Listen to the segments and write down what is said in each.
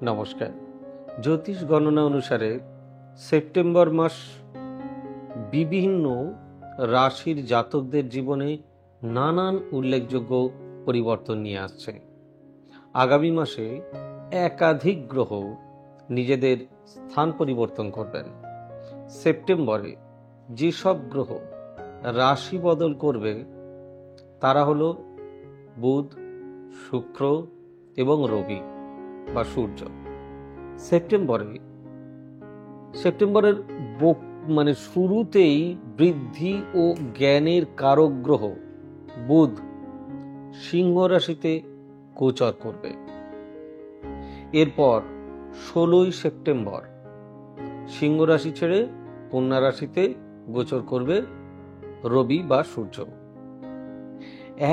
নমস্কার। জ্যোতিষ গণনা অনুসারে সেপ্টেম্বর মাস বিভিন্ন রাশির জাতকদের জীবনে নানান উল্লেখযোগ্য পরিবর্তন নিয়ে আসছে। আগামী মাসে একাধিক গ্রহ নিজেদের স্থান পরিবর্তন করবেন। সেপ্টেম্বরে যেসব গ্রহ রাশি বদল করবে তারা হলো বুধ, শুক্র এবং রবি বা সূর্য। সেপ্টেম্বরের শুরুতেই বৃদ্ধি ও জ্ঞানের কারক গ্রহ বুধ সিংহ রাশিতে গোচর করবে। এরপর 16ই সেপ্টেম্বর সিংহ রাশি ছেড়ে কন্যা রাশিতে গোচর করবে রবি বা সূর্য।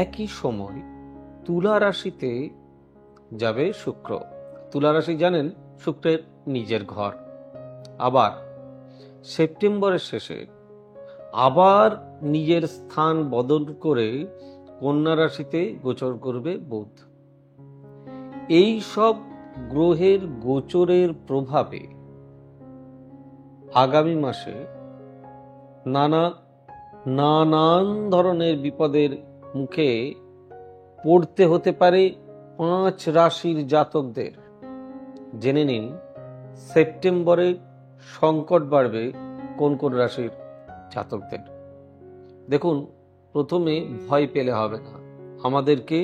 একই সময় তুলা রাশিতে যাবে শুক্র। তুলা রাশি জানেন শুক্রের নিজের ঘর। আবার সেপ্টেম্বরের শেষে আবার নিজের স্থান বদল করে কন্যা রাশিতে গোচর করবে বুধ। এই সব গ্রহের গোচরের প্রভাবে আগামী মাসে নানান ধরনের বিপদের মুখে পড়তে হতে পারে 5 রাশির জাতকদের। জেনে নিন সেপ্টেম্বরে সংকট বাড়বে কোন কোন রাশির জাতকদের। দেখুন, প্রথমে ভয় পেলে হবে না, আমাদেরকে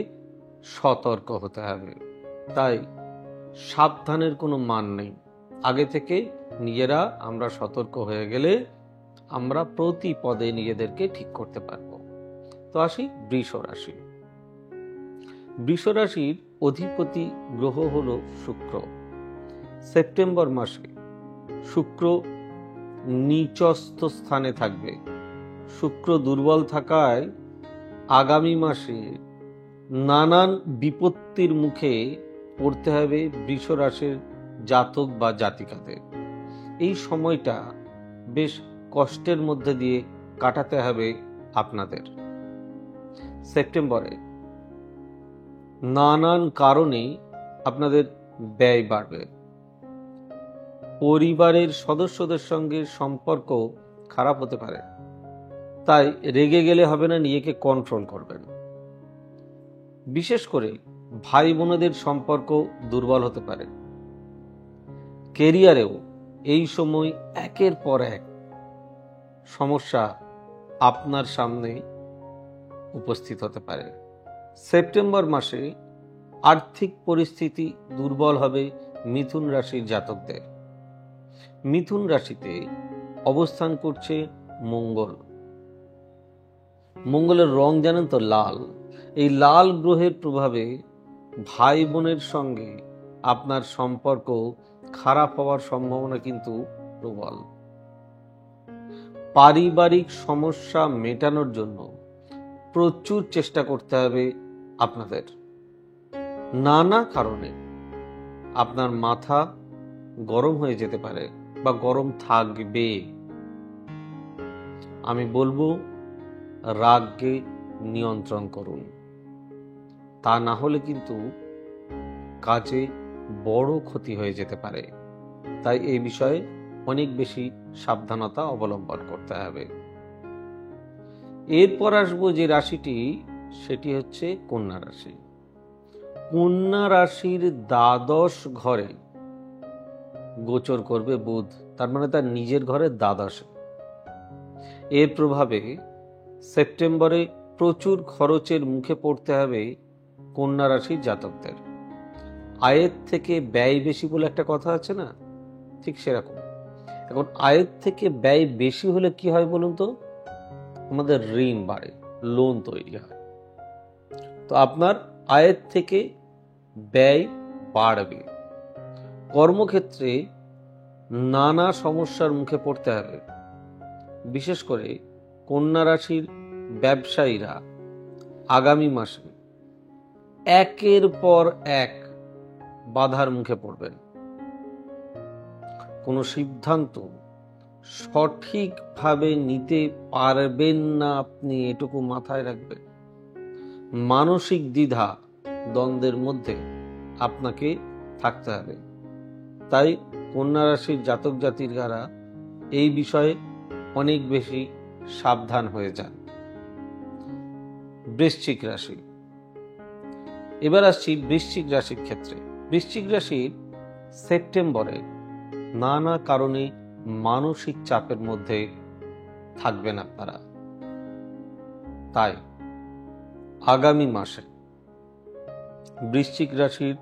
সতর্ক হতে হবে। তাই সাবধানের কোনো মান নেই। আগে থেকে নিজেরা আমরা সতর্ক হয়ে গেলে আমরা প্রতি পদে নিজেদেরকে ঠিক করতে পারব। তো আসি বৃষ রাশি। বৃষ রাশির অধিপতি গ্রহ হলো শুক্র। সেপ্টেম্বর মাসে শুক্র নিচস্থ স্থানে থাকবে। শুক্র দুর্বল থাকায় আগামী মাসে নানান বিপত্তির মুখে পড়তে হবে বৃষ রাশির জাতক বা জাতিকাদের। এই সময়টা বেশ কষ্টের মধ্যে দিয়ে কাটাতে হবে আপনাদের। সেপ্টেম্বরে নানান কারণে আপনাদের ব্যয় বাড়বে। পরিবারের সদস্যদের সঙ্গে সম্পর্ক খারাপ হতে পারে, তাই রেগে গেলে হবে না, নিজেকে কন্ট্রোল করবেন। বিশেষ করে ভাই বোনেদের সম্পর্ক দুর্বল হতে পারে। কেরিয়ারেও এই সময় একের পর এক সমস্যা আপনার সামনে উপস্থিত হতে পারে। সেপ্টেম্বর মাসে আর্থিক পরিস্থিতি দুর্বল হবে মিথুন রাশির জাতকদের। মিথুন রাশিতে অবস্থান করছে মঙ্গল। মঙ্গলের রং জানেন তো লাল। এই লাল গ্রহের প্রভাবে ভাই বোনের সঙ্গে আপনার সম্পর্ক খারাপ হওয়ার সম্ভাবনা কিন্তু প্রবল। পারিবারিক সমস্যা মেটানোর জন্য প্রচুর চেষ্টা করতে হবে আপনাদের। নানা কারণে আপনার মাথা গরম হয়ে যেতে পারে বা গরম থাকবে। আমি বলবো রাগকে নিয়ন্ত্রণ করুন, তা না হলে কিন্তু কাজে বড় ক্ষতি হয়ে যেতে পারে। তাই এই বিষয়ে অনেক বেশি সাবধানতা অবলম্বন করতে হবে। এরপর আসবো যে রাশিটি, সেটি হচ্ছে কন্যা রাশি। কন্যা রাশির দ্বাদশ ঘরে গোচর করবে বুধ, তার মানে তার নিজের ঘরে দ্বাদশে। এর প্রভাবে সেপ্টেম্বরে প্রচুর খরচের মুখে পড়তে হবে কন্যা রাশির জাতকদের। আয়ের থেকে ব্যয় বেশি বলে একটা কথা আছে না, ঠিক সেরকম। এখন আয়ের থেকে ব্যয় বেশি হলে কি হয় বলুন তো? আমাদের ঋণ বাড়ে, লোন তৈরি হয়। তো আপনার আয়ের থেকে ব্যয় বাড়বে। কর্মক্ষেত্রে নানা সমস্যার মুখে পড়তে হবে। বিশেষ করে কন্যা রাশির ব্যবসায়ীরা আগামী মাসে একের পর এক বাধার মুখে পড়বেন। কোনো সিদ্ধান্ত সঠিকভাবে নিতে পারবেন না আপনি, এটুকু মাথায় রাখবেন। মানসিক দ্বিধা দ্বন্দ্বের মধ্যে আপনাকে থাকতে হবে। তাই কন্যা রাশির জাতক জাতিকারা এই বিষয়ে অনেক বেশি সাবধান হয়ে যান। বৃশ্চিক রাশি, এবার আসছি বৃশ্চিক রাশির ক্ষেত্রে। বৃশ্চিক রাশির সেপ্টেম্বরে নানা কারণে মানসিক চাপের মধ্যে থাকবেন আপনারা। তাই আগামী মাসে বৃশ্চিক রাশির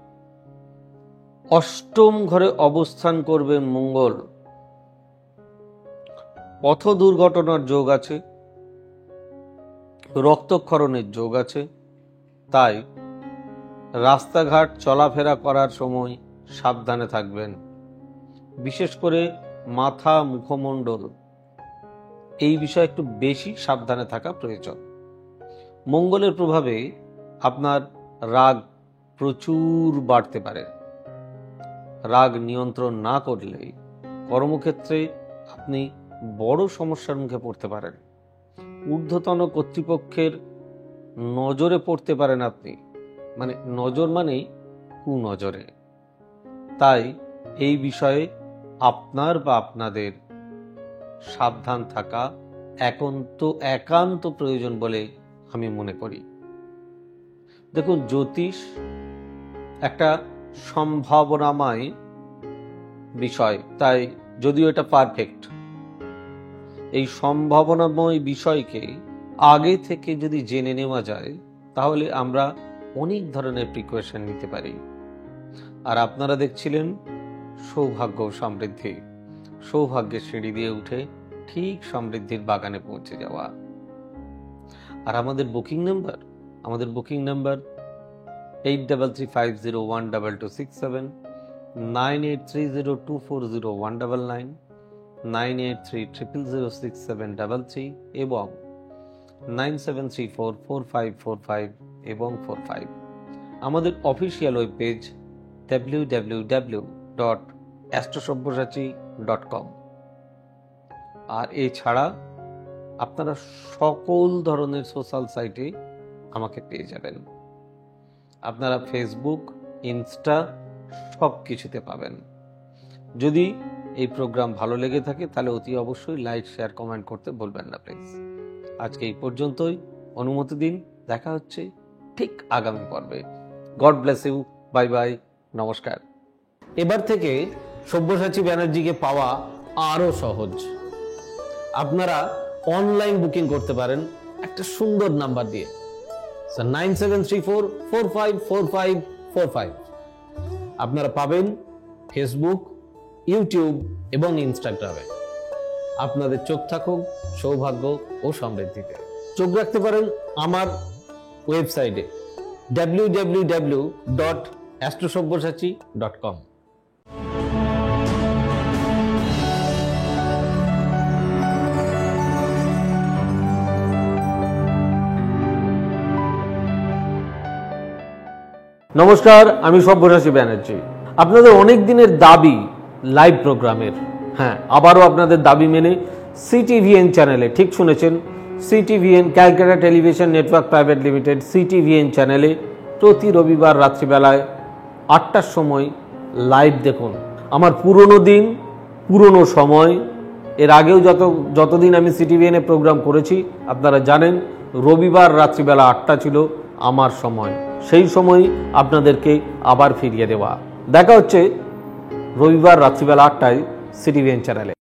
অষ্টম ঘরে অবস্থান করবেন মঙ্গল। পথ দুর্ঘটনার যোগ আছে, রক্তক্ষরণের যোগ আছে। তাই রাস্তাঘাট চলাফেরা করার সময় সাবধানে থাকবেন। বিশেষ করে মাথা, মুখমণ্ডল, এই বিষয়ে একটু বেশি সাবধানে থাকা প্রয়োজন। মঙ্গলের প্রভাবে আপনার রাগ প্রচুর বাড়তে পারে। রাগ নিয়ন্ত্রণ না করলে কর্মক্ষেত্রে আপনি বড় সমস্যার মুখে পড়তে পারেন। ঊর্ধ্বতন কর্তৃপক্ষের নজরে পড়তে পারেন আপনি, নজর মানেই কুনজরে। তাই এই বিষয়ে আপনার বা আপনাদের সাবধান থাকা একান্ত প্রয়োজন বলে আমি মনে করি। দেখুন, জ্যোতিষ একটা সম্ভাবনাময় বিষয়, তাই যদিও এটা পারফেক্ট, এই সম্ভাবনাময় বিষয়কে আগে থেকে যদি জেনে নেওয়া যায় তাহলে আমরা অনেক ধরনের প্রিকশন নিতে পারি। আর আপনারা দেখছিলেন সৌভাগ্য সমৃদ্ধি, সৌভাগ্যের সিঁড়ি দিয়ে উঠে ঠিক সমৃদ্ধির বাগানে পৌঁছে যাওয়া। আর আমাদের বুকিং নাম্বার 8335012267, 9830240199, 9830006733 এবং 97344545 এবং 45। আমাদের অফিসিয়াল ওয়েব পেজ www.astrosavysachi.com। আর এছাড়া আপনারা সকল ধরনের সোশ্যাল সাইটে আমাকে পেয়ে যাবেন। আপনারা ফেসবুক, ইনস্টা সব কিছুতে পাবেন। যদি এই প্রোগ্রাম ভালো লেগে থাকে তাহলে অতি অবশ্যই লাইক, শেয়ার, কমেন্ট করতে ভুলবেন না প্লিজ। আজকে এই পর্যন্তই, অনুমতি দিন। দেখা হচ্ছে ঠিক আগামী পর্বে। God bless you, bye bye, নমস্কার। এবার থেকে সব্যসাচী ব্যানার্জিকে পাওয়া আরো সহজ। আপনারা অনলাইন বুকিং করতে পারেন একটা সুন্দর নাম্বার দিয়ে, 9734454545। আপনারা পাবেন ফেসবুক, ইউটিউব এবং ইনস্টাগ্রামে। আপনাদের চোখ থাকুক সৌভাগ্য ও সমৃদ্ধিতে। চোখ রাখতে পারেন আমার ওয়েবসাইটে www.astrosavysachi.com। নমস্কার, আমি সব্যসাচী ব্যানার্জি। আপনাদের অনেক দিনের দাবি লাইভ প্রোগ্রামের, আবারও আপনাদের দাবি মেনে সিটিভিএন চ্যানেলে, ঠিক শুনেছেন, CTVN Calcutta television network private limited CTVN চ্যানেলে প্রতি রবিবার রাত্রিবেলায় 8টার সময় লাইভ দেখুন। আমার পুরনো দিন, পুরনো সময়, এর আগেও যতদিন আমি সিটিভিএনে প্রোগ্রাম করেছি আপনারা জানেন রবিবার রাত্রিবেলা 8টা ছিল আমার সময়। সেই সময় আপনাদেরকে আবার ফিরিয়ে দেওয়া। দেখা হচ্ছে রবিবার রাত্রিবেলা 8টায় সিটিভিএন চ্যানেলে।